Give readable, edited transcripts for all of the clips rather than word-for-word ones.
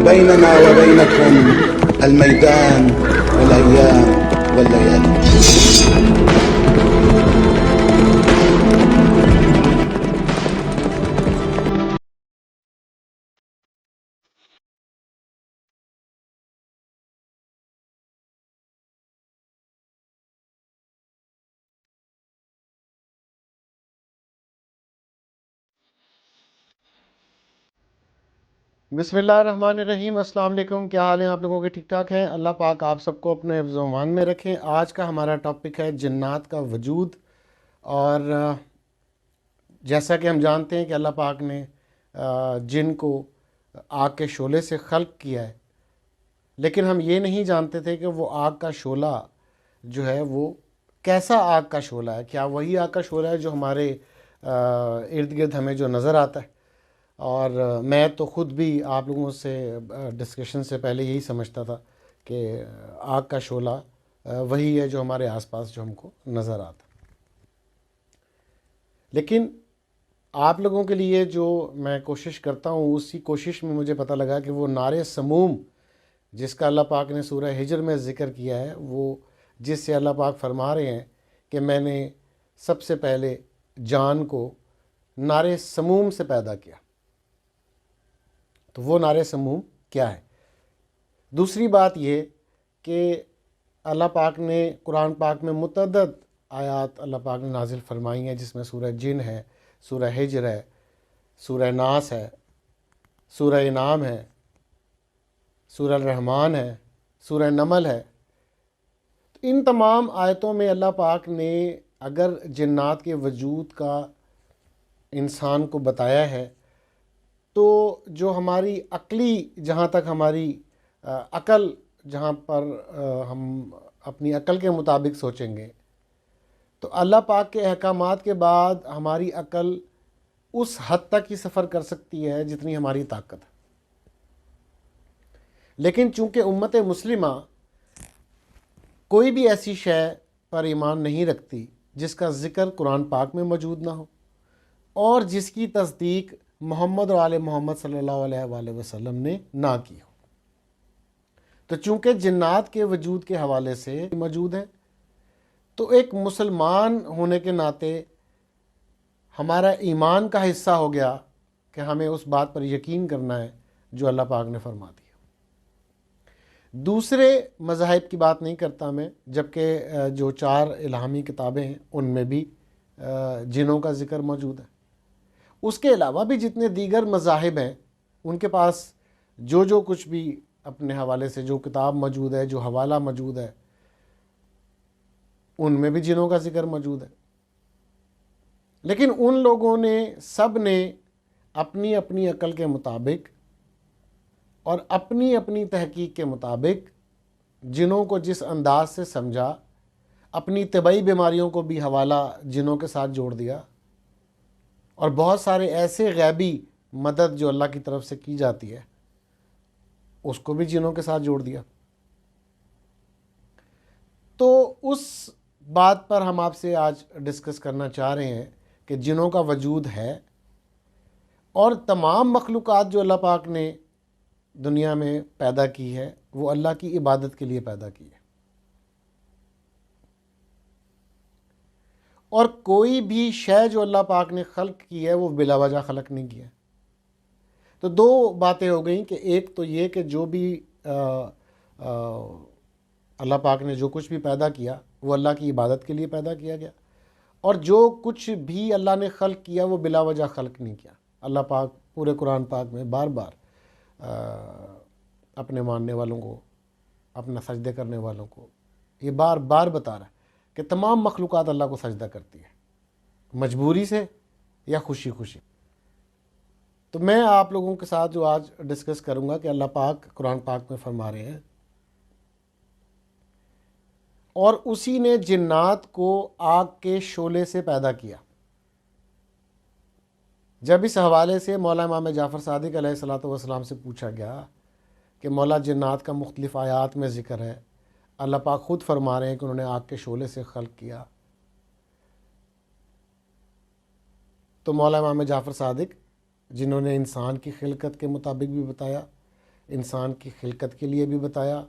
وبيننا وبينكم الميدان والأيام والليالي. بسم اللہ الرحمن الرحیم۔ السلام علیکم، کیا حال ہیں آپ لوگوں کے؟ ٹھیک ٹھاک ہیں؟ اللہ پاک آپ سب کو اپنے حفظ و امان میں رکھیں۔ آج کا ہمارا ٹاپک ہے جنات کا وجود، اور جیسا کہ ہم جانتے ہیں کہ اللہ پاک نے جن کو آگ کے شعلے سے خلق کیا ہے، لیکن ہم یہ نہیں جانتے تھے کہ وہ آگ کا شعلہ جو ہے وہ کیسا آگ کا شعلہ ہے۔ کیا وہی آگ کا شعلہ ہے جو ہمارے ارد گرد ہمیں جو نظر آتا ہے؟ اور میں تو خود بھی آپ لوگوں سے ڈسکشن سے پہلے یہی سمجھتا تھا کہ آگ کا شعلہ وہی ہے جو ہمارے آس پاس جو ہم کو نظر آتا۔ لیکن آپ لوگوں کے لیے جو میں کوشش کرتا ہوں، اسی کوشش میں مجھے پتہ لگا کہ وہ نار سموم جس کا اللہ پاک نے سورہ ہجر میں ذکر کیا ہے، وہ جس سے اللہ پاک فرما رہے ہیں کہ میں نے سب سے پہلے جان کو نار سموم سے پیدا کیا، تو وہ نار سموم کیا ہے؟ دوسری بات یہ کہ اللہ پاک نے قرآن پاک میں متعدد آیات اللہ پاک نے نازل فرمائی ہیں، جس میں سورہ جن ہے، سورہ ہجر ہے، سورہ ناس ہے، سورہ انعام ہے، سورہ الرحمن ہے، سورہ نمل ہے۔ ان تمام آیتوں میں اللہ پاک نے اگر جنات کے وجود کا انسان کو بتایا ہے، تو جو ہماری عقلی، جہاں تک ہماری عقل، جہاں پر ہم اپنی عقل کے مطابق سوچیں گے، تو اللہ پاک کے احکامات کے بعد ہماری عقل اس حد تک ہی سفر کر سکتی ہے جتنی ہماری طاقت ہے۔ لیکن چونکہ امت مسلمہ کوئی بھی ایسی شے پر ایمان نہیں رکھتی جس کا ذکر قرآن پاک میں موجود نہ ہو، اور جس کی تصدیق محمد اور آل محمد صلی اللہ علیہ وآلہ وسلم نے نہ کی ہو، تو چونکہ جنات کے وجود کے حوالے سے موجود ہے، تو ایک مسلمان ہونے کے ناطے ہمارا ایمان کا حصہ ہو گیا کہ ہمیں اس بات پر یقین کرنا ہے جو اللہ پاک نے فرما دیا۔ دوسرے مذاہب کی بات نہیں کرتا میں، جبکہ جو 4 الہامی کتابیں ہیں ان میں بھی جنوں کا ذکر موجود ہے۔ اس کے علاوہ بھی جتنے دیگر مذاہب ہیں ان کے پاس جو کچھ بھی اپنے حوالے سے جو کتاب موجود ہے، جو حوالہ موجود ہے، ان میں بھی جنوں کا ذکر موجود ہے۔ لیکن ان لوگوں نے سب نے اپنی اپنی عقل کے مطابق اور اپنی اپنی تحقیق کے مطابق جنوں کو جس انداز سے سمجھا، اپنی طبعی بیماریوں کو بھی حوالہ جنوں کے ساتھ جوڑ دیا، اور بہت سارے ایسے غیبی مدد جو اللہ کی طرف سے کی جاتی ہے اس کو بھی جنوں کے ساتھ جوڑ دیا۔ تو اس بات پر ہم آپ سے آج ڈسکس کرنا چاہ رہے ہیں کہ جنوں کا وجود ہے، اور تمام مخلوقات جو اللہ پاک نے دنیا میں پیدا کی ہے وہ اللہ کی عبادت کے لیے پیدا کی ہے، اور کوئی بھی شے جو اللہ پاک نے خلق کی ہے وہ بلا وجہ خلق نہیں کیا ہے۔ تو 2 باتیں ہو گئیں کہ ایک تو یہ کہ جو بھی اللہ پاک نے جو کچھ بھی پیدا کیا وہ اللہ کی عبادت کے لیے پیدا کیا گیا، اور جو کچھ بھی اللہ نے خلق کیا وہ بلا وجہ خلق نہیں کیا۔ اللہ پاک پورے قرآن پاک میں بار بار اپنے ماننے والوں کو، اپنا سجدے کرنے والوں کو یہ بار بار بتا رہا ہے کہ تمام مخلوقات اللہ کو سجدہ کرتی ہے، مجبوری سے یا خوشی خوشی۔ تو میں آپ لوگوں کے ساتھ جو آج ڈسکس کروں گا کہ اللہ پاک قرآن پاک میں فرما رہے ہیں، اور اسی نے جنات کو آگ کے شعلے سے پیدا کیا۔ جب اس حوالے سے مولا امام جعفر صادق علیہ الصلوۃ والسلام سے پوچھا گیا کہ مولا جنات کا مختلف آیات میں ذکر ہے، اللہ پاک خود فرما رہے ہیں کہ انہوں نے آگ کے شعلے سے خلق کیا، تو مولا امام جعفر صادق جنہوں نے انسان کی خلقت کے مطابق بھی بتایا، انسان کی خلقت کے لیے بھی بتایا،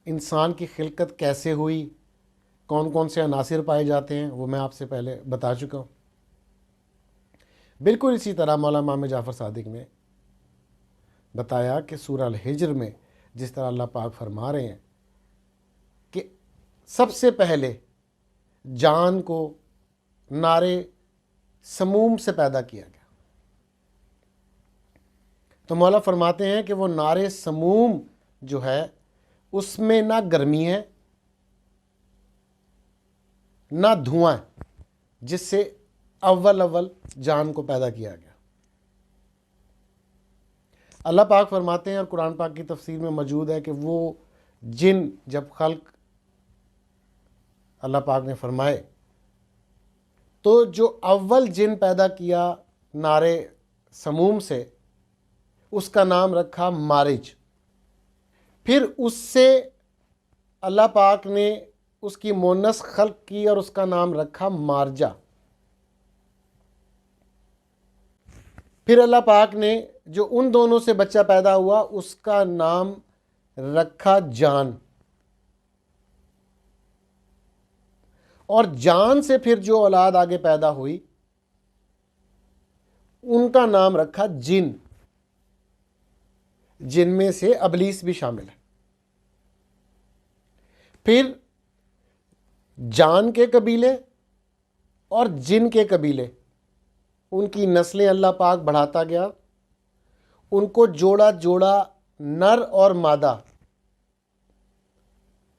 انسان کی خلقت کیسے ہوئی، کون کون سے عناصر پائے جاتے ہیں، وہ میں آپ سے پہلے بتا چکا ہوں۔ بالکل اسی طرح مولانا محمد جعفر صادق نے بتایا کہ سورہ الحجر میں جس طرح اللہ پاک فرما رہے ہیں کہ سب سے پہلے جان کو نارے سموم سے پیدا کیا گیا، تو مولا فرماتے ہیں کہ وہ نارے سموم جو ہے اس میں نہ گرمی ہے نہ دھواں ہے، جس سے اول جان کو پیدا کیا گیا۔ اللہ پاک فرماتے ہیں، اور قرآن پاک کی تفسیر میں موجود ہے، کہ وہ جن جب خلق اللہ پاک نے فرمائے تو جو اول جن پیدا کیا نارے سموم سے، اس کا نام رکھا مارج۔ پھر اس سے اللہ پاک نے اس کی مونس خلق کی اور اس کا نام رکھا مارجا۔ پھر اللہ پاک نے جو ان دونوں سے بچہ پیدا ہوا اس کا نام رکھا جان، اور جان سے پھر جو اولاد آگے پیدا ہوئی ان کا نام رکھا جن، جن میں سے ابلیس بھی شامل ہے۔ پھر جان کے قبیلے اور جن کے قبیلے، ان کی نسلیں اللہ پاک بڑھاتا گیا، ان کو جوڑا جوڑا نر اور مادہ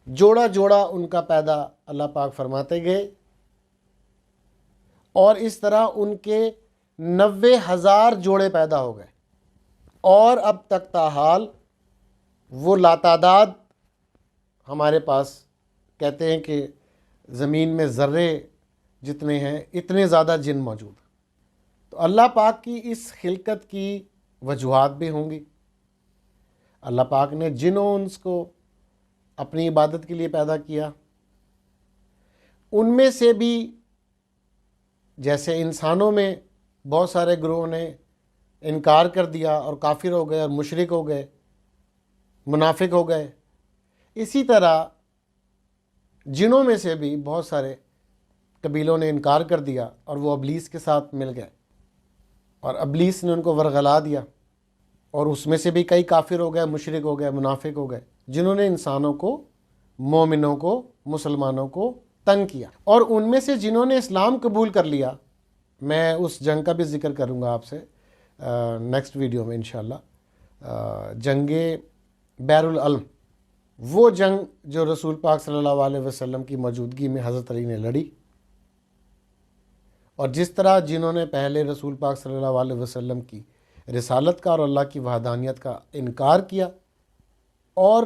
جوڑا جوڑا ان کا پیدا اللہ پاک فرماتے گئے، اور اس طرح ان کے 90,000 جوڑے پیدا ہو گئے، اور اب تک تاحال وہ لاتعداد ہمارے پاس کہتے ہیں کہ زمین میں ذرے جتنے ہیں اتنے زیادہ جن موجود ہیں۔ تو اللہ پاک کی اس خلقت کی وجوہات بھی ہوں گی۔ اللہ پاک نے جن و انس کو اپنی عبادت کے لیے پیدا کیا، ان میں سے بھی جیسے انسانوں میں بہت سارے گروہوں نے انکار کر دیا اور کافر ہو گئے اور مشرک ہو گئے، منافق ہو گئے، اسی طرح جنوں میں سے بھی بہت سارے قبیلوں نے انکار کر دیا اور وہ ابلیس کے ساتھ مل گئے، اور ابلیس نے ان کو ورغلا دیا، اور اس میں سے بھی کئی کافر ہو گئے، مشرک ہو گئے، منافق ہو گئے، جنہوں نے انسانوں کو، مومنوں کو، مسلمانوں کو تنگ کیا۔ اور ان میں سے جنہوں نے اسلام قبول کر لیا، میں اس جنگ کا بھی ذکر کروں گا آپ سے نیکسٹ ویڈیو میں انشاءاللہ، جنگ بیر العلم، وہ جنگ جو رسول پاک صلی اللہ علیہ وسلم کی موجودگی میں حضرت علی نے لڑی، اور جس طرح جنہوں نے پہلے رسول پاک صلی اللہ علیہ وسلم کی رسالت کا اور اللہ کی وحدانیت کا انکار کیا، اور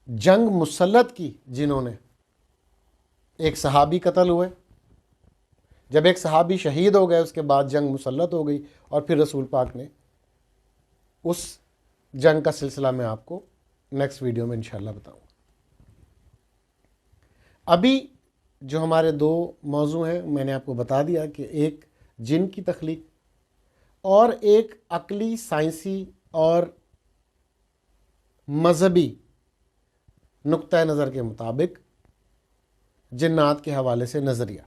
جنگ مسلط کی جنہوں نے، ایک صحابی قتل ہوئے، جب ایک صحابی شہید ہو گئے اس کے بعد جنگ مسلط ہو گئی، اور پھر رسول پاک نے اس جنگ کا سلسلہ میں آپ کو نیکسٹ ویڈیو میں انشاءاللہ بتاؤں۔ ابھی جو ہمارے دو موضوع ہیں میں نے آپ کو بتا دیا کہ ایک جن کی تخلیق اور ایک عقلی، سائنسی اور مذہبی نقطہ نظر کے مطابق جنات کے حوالے سے نظریہ۔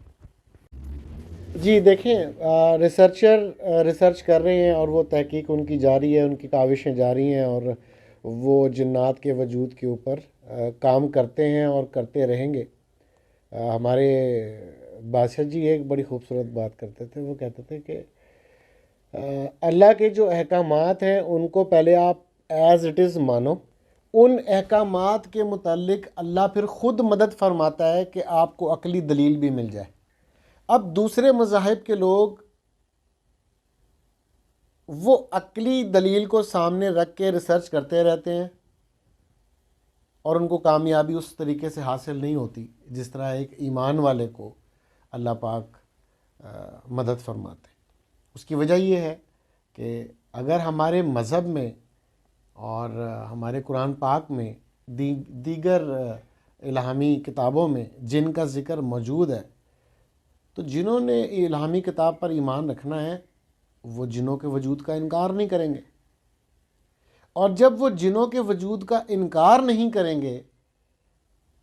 جی دیکھیں، ریسرچر ریسرچ کر رہے ہیں اور وہ تحقیق ان کی جاری ہے، ان کی کاوشیں جاری ہیں، اور وہ جنات کے وجود کے اوپر کام کرتے ہیں اور کرتے رہیں گے۔ ہمارے بادشاہ جی ایک بڑی خوبصورت بات کرتے تھے، وہ کہتے تھے کہ اللہ کے جو احکامات ہیں ان کو پہلے آپ ایز اٹ از مانو، ان احکامات کے متعلق اللہ پھر خود مدد فرماتا ہے کہ آپ کو عقلی دلیل بھی مل جائے۔ اب دوسرے مذاہب کے لوگ وہ عقلی دلیل کو سامنے رکھ کے ریسرچ کرتے رہتے ہیں، اور ان کو کامیابی اس طریقے سے حاصل نہیں ہوتی جس طرح ایک ایمان والے کو اللہ پاک مدد فرماتے ہیں۔ اس کی وجہ یہ ہے کہ اگر ہمارے مذہب میں اور ہمارے قرآن پاک میں دیگر الہامی کتابوں میں جن کا ذکر موجود ہے، تو جنہوں نے الہامی کتاب پر ایمان رکھنا ہے وہ جنوں کے وجود کا انکار نہیں کریں گے، اور جب وہ جنوں کے وجود کا انکار نہیں کریں گے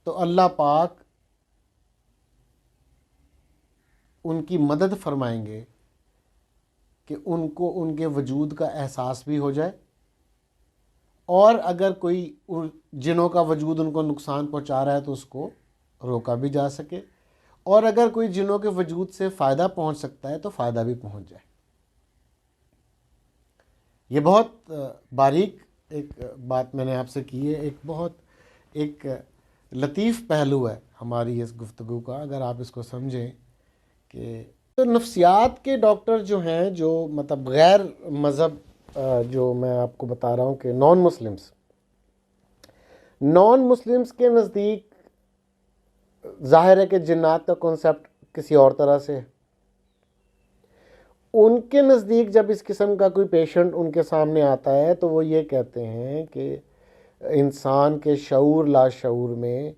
تو اللہ پاک ان کی مدد فرمائیں گے کہ ان کو ان کے وجود کا احساس بھی ہو جائے، اور اگر کوئی جنوں کا وجود ان کو نقصان پہنچا رہا ہے تو اس کو روکا بھی جا سکے، اور اگر کوئی جنوں کے وجود سے فائدہ پہنچ سکتا ہے تو فائدہ بھی پہنچ جائے۔ یہ بہت باریک ایک بات میں نے آپ سے کی ہے، ایک لطیف پہلو ہے ہماری اس گفتگو کا، اگر آپ اس کو سمجھیں کہ تو نفسیات کے ڈاکٹر جو ہیں، جو مطلب غیر مذہب، جو میں آپ کو بتا رہا ہوں کہ نان مسلمس کے نزدیک ظاہر ہے کہ جنات کا کنسیپٹ کسی اور طرح سے ہے۔ ان کے نزدیک جب اس قسم کا کوئی پیشنٹ ان کے سامنے آتا ہے تو وہ یہ کہتے ہیں کہ انسان کے شعور لاشعور میں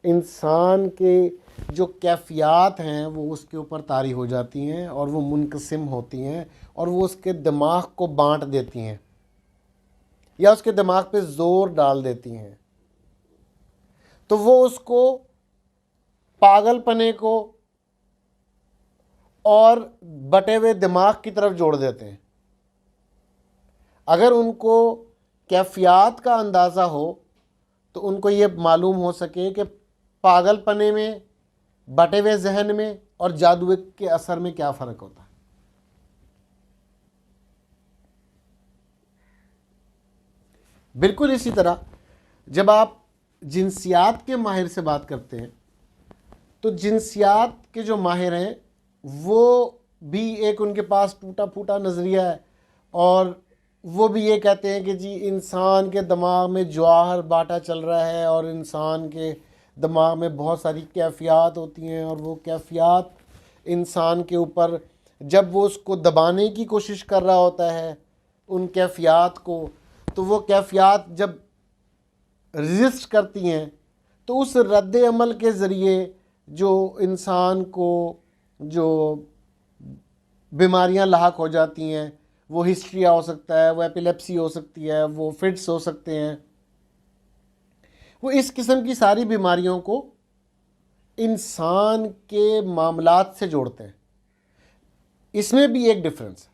انسان کے جو کیفیات ہیں وہ اس کے اوپر طاری ہو جاتی ہیں اور وہ منقسم ہوتی ہیں، اور وہ اس کے دماغ کو بانٹ دیتی ہیں یا اس کے دماغ پہ زور ڈال دیتی ہیں، تو وہ اس کو پاگل پنے کو اور بٹے ہوئے دماغ کی طرف جوڑ دیتے ہیں۔ اگر ان کو کیفیات کا اندازہ ہو تو ان کو یہ معلوم ہو سکے کہ پاگل پنے میں، بٹے ہوئے ذہن میں اور جادو کے اثر میں کیا فرق ہوتا ہے۔ بالکل اسی طرح جب آپ جنسیات کے ماہر سے بات کرتے ہیں تو جنسیات کے جو ماہر ہیں وہ بھی ایک ان کے پاس ٹوٹا پھوٹا نظریہ ہے، اور وہ بھی یہ کہتے ہیں کہ جی انسان کے دماغ میں جواہر باٹا چل رہا ہے، اور انسان کے دماغ میں بہت ساری کیفیات ہوتی ہیں، اور وہ کیفیات انسان کے اوپر جب وہ اس کو دبانے کی کوشش کر رہا ہوتا ہے ان کیفیات کو، تو وہ کیفیات جب ریزسٹ کرتی ہیں تو اس رد عمل کے ذریعے جو انسان کو جو بیماریاں لاحق ہو جاتی ہیں، وہ ہسٹریا ہو سکتا ہے، وہ ایپیلیپسی ہو سکتی ہے، وہ فٹس ہو سکتے ہیں، وہ اس قسم کی ساری بیماریوں کو انسان کے معاملات سے جوڑتے ہیں۔ اس میں بھی ایک ڈفرینس ہے،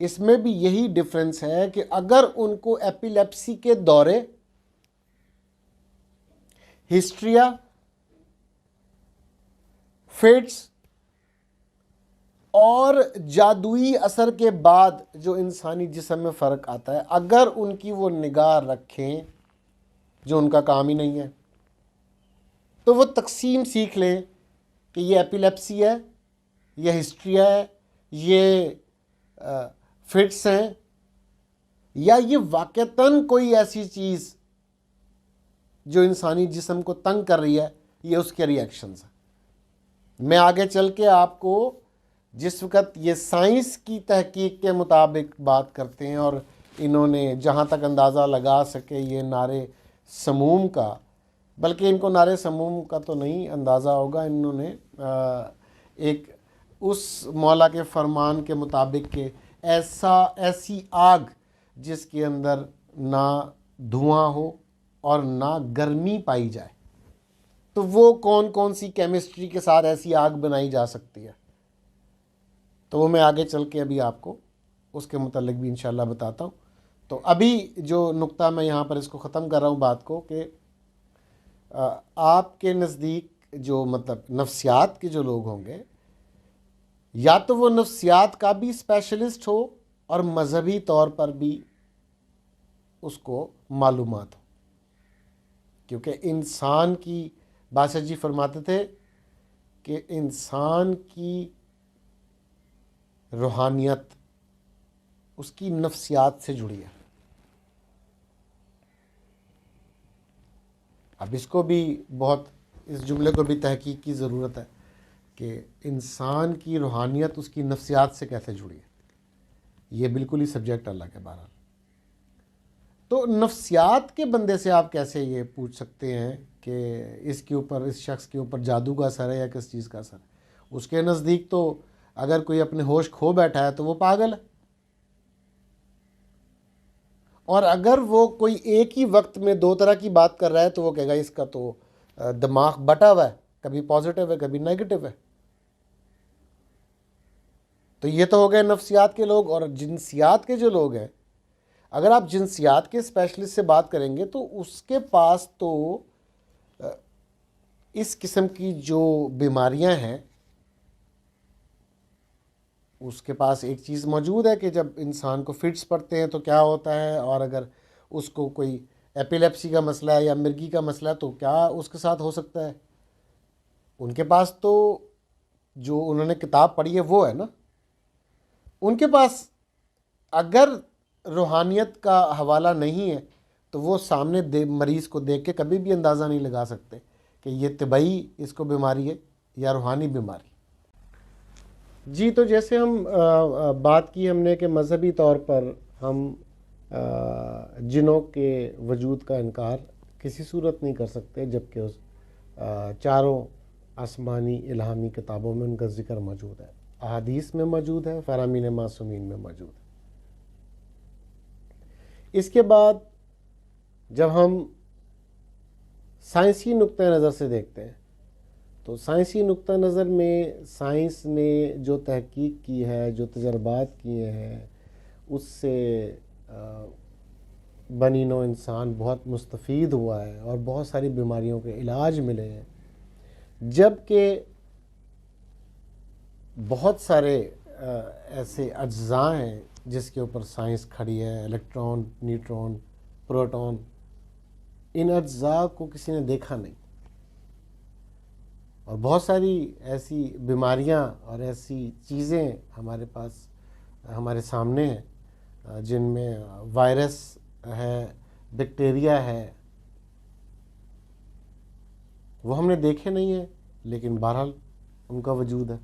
اس میں بھی یہی ڈفرینس ہے کہ اگر ان کو ایپیلیپسی کے دورے، ہسٹریا، فٹس اور جادوئی اثر کے بعد جو انسانی جسم میں فرق آتا ہے، اگر ان کی وہ نگاہ رکھیں جو ان کا کام ہی نہیں ہے، تو وہ تقسیم سیکھ لیں کہ یہ ایپیلیپسی ہے، یہ ہسٹریا ہے، یہ فٹس ہیں، یا یہ واقعتاً کوئی ایسی چیز جو انسانی جسم کو تنگ کر رہی ہے، یہ اس کے ریئیکشنز ہیں۔ میں آگے چل کے آپ کو جس وقت یہ سائنس کی تحقیق کے مطابق بات کرتے ہیں، اور انہوں نے جہاں تک اندازہ لگا سکے یہ نعرے سموم کا، بلکہ ان کو نعرے سموم کا تو نہیں اندازہ ہوگا، انہوں نے ایک اس مولا کے فرمان کے مطابق کہ ایسی آگ جس کے اندر نہ دھواں ہو اور نہ گرمی پائی جائے، تو وہ کون سی کیمسٹری کے ساتھ ایسی آگ بنائی جا سکتی ہے، تو وہ میں آگے چل کے ابھی آپ کو اس کے متعلق بھی انشاءاللہ بتاتا ہوں۔ تو ابھی جو نقطہ میں یہاں پر اس کو ختم کر رہا ہوں بات کو، کہ آپ کے نزدیک جو مطلب نفسیات کے جو لوگ ہوں گے، یا تو وہ نفسیات کا بھی اسپیشلسٹ ہو اور مذہبی طور پر بھی اس کو معلومات ہو، کیونکہ انسان کی بادشاہ جی فرماتے تھے کہ انسان کی روحانیت اس کی نفسیات سے جڑی ہے۔ اب اس کو بھی اس جملے کو بھی تحقیق کی ضرورت ہے کہ انسان کی روحانیت اس کی نفسیات سے کیسے جڑی ہے، یہ بالکل ہی سبجیکٹ الگ ہے۔ بہرحال تو نفسیات کے بندے سے آپ کیسے یہ پوچھ سکتے ہیں کہ اس شخص کے اوپر جادو کا اثر ہے یا کس چیز کا اثر ہے؟ اس کے نزدیک تو اگر کوئی اپنے ہوش کھو بیٹھا ہے تو وہ پاگل ہے، اور اگر وہ کوئی ایک ہی وقت میں دو طرح کی بات کر رہا ہے تو وہ کہے گا اس کا تو دماغ بٹا ہوا ہے، کبھی پازیٹیو ہے کبھی نیگیٹو ہے۔ تو یہ تو ہو گئے نفسیات کے لوگ۔ اور جنسیات کے جو لوگ ہیں، اگر آپ جنسیات کے اسپیشلسٹ سے بات کریں گے تو اس کے پاس تو اس قسم کی جو بیماریاں ہیں اس کے پاس ایک چیز موجود ہے کہ جب انسان کو فٹس پڑتے ہیں تو کیا ہوتا ہے، اور اگر اس کو کوئی ایپیلیپسی کا مسئلہ ہے یا مرگی کا مسئلہ ہے تو کیا اس کے ساتھ ہو سکتا ہے۔ ان کے پاس تو جو انہوں نے کتاب پڑھی ہے وہ ہے نا، ان کے پاس اگر روحانیت کا حوالہ نہیں ہے تو وہ سامنے مریض کو دیکھ کے کبھی بھی اندازہ نہیں لگا سکتے کہ یہ طبعی اس کو بیماری ہے یا روحانی بیماری۔ جی، تو جیسے ہم بات کی ہم نے کہ مذہبی طور پر ہم جنوں کے وجود کا انکار کسی صورت نہیں کر سکتے، جبکہ اس چاروں آسمانی الہامی کتابوں میں ان کا ذکر موجود ہے، احادیث میں موجود ہے، فرامین معصومین میں موجود ہے۔ اس کے بعد جب ہم سائنسی نقطہ نظر سے دیکھتے ہیں تو سائنسی نقطہ نظر میں سائنس نے جو تحقیق کی ہے، جو تجربات کیے ہیں، اس سے بنی نوع انسان بہت مستفید ہوا ہے اور بہت ساری بیماریوں کے علاج ملے ہیں، جبکہ بہت سارے ایسے اجزاء ہیں جس کے اوپر سائنس کھڑی ہے، الیکٹران، نیوٹران، پروٹون، ان اجزاء کو کسی نے دیکھا نہیں، اور بہت ساری ایسی بیماریاں اور ایسی چیزیں ہمارے پاس ہمارے سامنے ہیں جن میں وائرس ہے، بیکٹیریا ہے، وہ ہم نے دیکھے نہیں ہیں لیکن بہرحال ان کا وجود ہے۔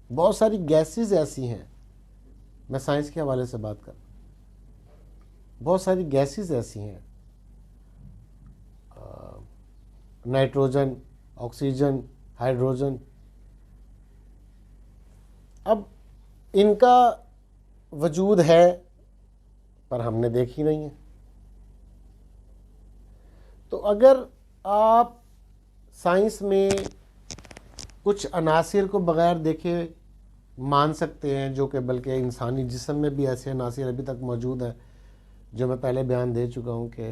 بہت ساری گیسز ایسی ہیں، میں سائنس کے حوالے سے بات کر رہا ہوں، بہت ساری گیسز ایسی ہیں، نائٹروجن، آکسیجن، ہائیڈروجن، اب ان کا وجود ہے پر ہم نے دیکھی نہیں ہے۔ تو اگر آپ سائنس میں کچھ عناصر کو بغیر دیکھے مان سکتے ہیں، جو کہ بلکہ انسانی جسم میں بھی ایسے عناصر ابھی تک موجود ہیں جو میں پہلے بیان دے چکا ہوں کہ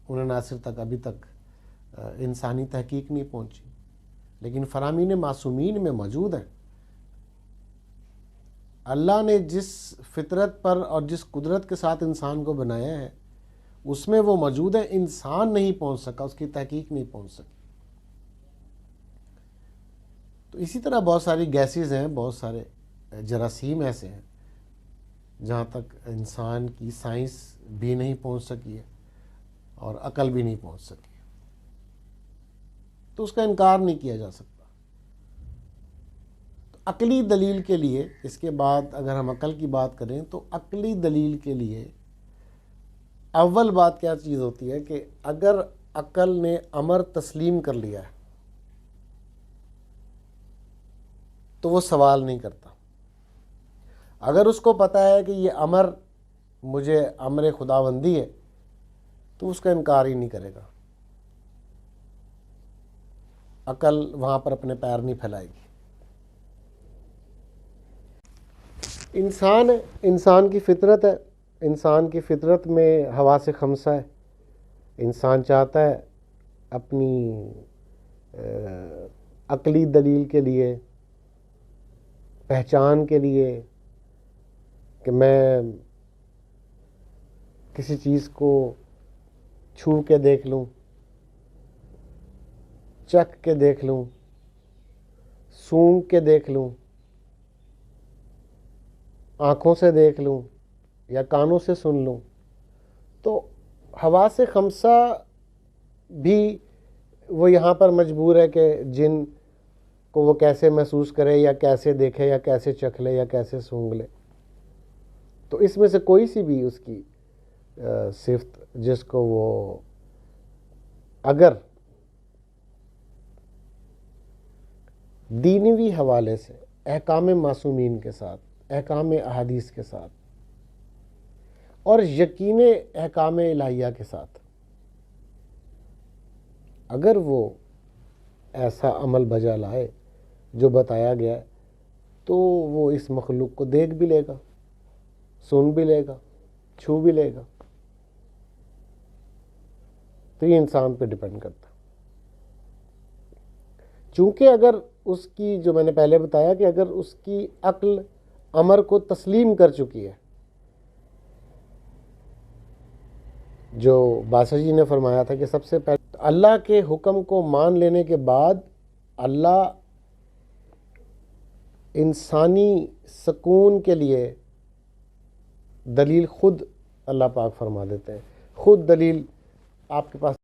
ان عناصر تک ابھی تک انسانی تحقیق نہیں پہنچی، لیکن فرامین معصومین میں موجود ہیں۔ اللہ نے جس فطرت پر اور جس قدرت کے ساتھ انسان کو بنایا ہے اس میں وہ موجود ہے، انسان نہیں پہنچ سکا، اس کی تحقیق نہیں پہنچ سکی۔ تو اسی طرح بہت ساری گیسز ہیں، بہت سارے جراثیم ایسے ہیں جہاں تک انسان کی سائنس بھی نہیں پہنچ سکی ہے اور عقل بھی نہیں پہنچ سکی ہے، تو اس کا انکار نہیں کیا جا سکتا۔ تو عقلی دلیل کے لیے، اس کے بعد اگر ہم عقل کی بات کریں تو عقلی دلیل کے لیے اول بات کیا چیز ہوتی ہے کہ اگر عقل نے امر تسلیم کر لیا ہے تو وہ سوال نہیں کرتا۔ اگر اس کو پتہ ہے کہ یہ امر مجھے امر خداوندی ہے تو اس کا انکار ہی نہیں کرے گا، عقل وہاں پر اپنے پیر نہیں پھیلائے گی۔ انسان کی فطرت ہے، انسان کی فطرت میں حواس خمسہ ہے۔ انسان چاہتا ہے اپنی عقلی دلیل کے لیے، پہچان کے لیے کہ میں کسی چیز کو چھو کے دیکھ لوں، چکھ کے دیکھ لوں، سونگھ کے دیکھ لوں، آنکھوں سے دیکھ لوں یا کانوں سے سن لوں۔ تو حواس خمسہ بھی وہ یہاں پر مجبور ہے کہ جن کو وہ کیسے محسوس کرے یا کیسے دیکھے یا کیسے چکھ لے یا کیسے سونگھ لے۔ تو اس میں سے کوئی سی بھی اس کی صفت جس کو وہ اگر دینوی حوالے سے احکام معصومین کے ساتھ، احکام احادیث کے ساتھ اور یقین احکام الہیہ کے ساتھ اگر وہ ایسا عمل بجا لائے جو بتایا گیا ہے تو وہ اس مخلوق کو دیکھ بھی لے گا، سن بھی لے گا، چھو بھی لے گا۔ تو یہ انسان پہ ڈیپینڈ کرتا ہے، چونکہ اگر اس کی، جو میں نے پہلے بتایا کہ اگر اس کی عقل امر کو تسلیم کر چکی ہے، جو بادشاہ جی نے فرمایا تھا کہ سب سے پہلے اللہ کے حکم کو مان لینے کے بعد اللہ انسانی سکون کے لیے دلیل خود اللہ پاک فرما دیتے ہیں، خود دلیل آپ کے پاس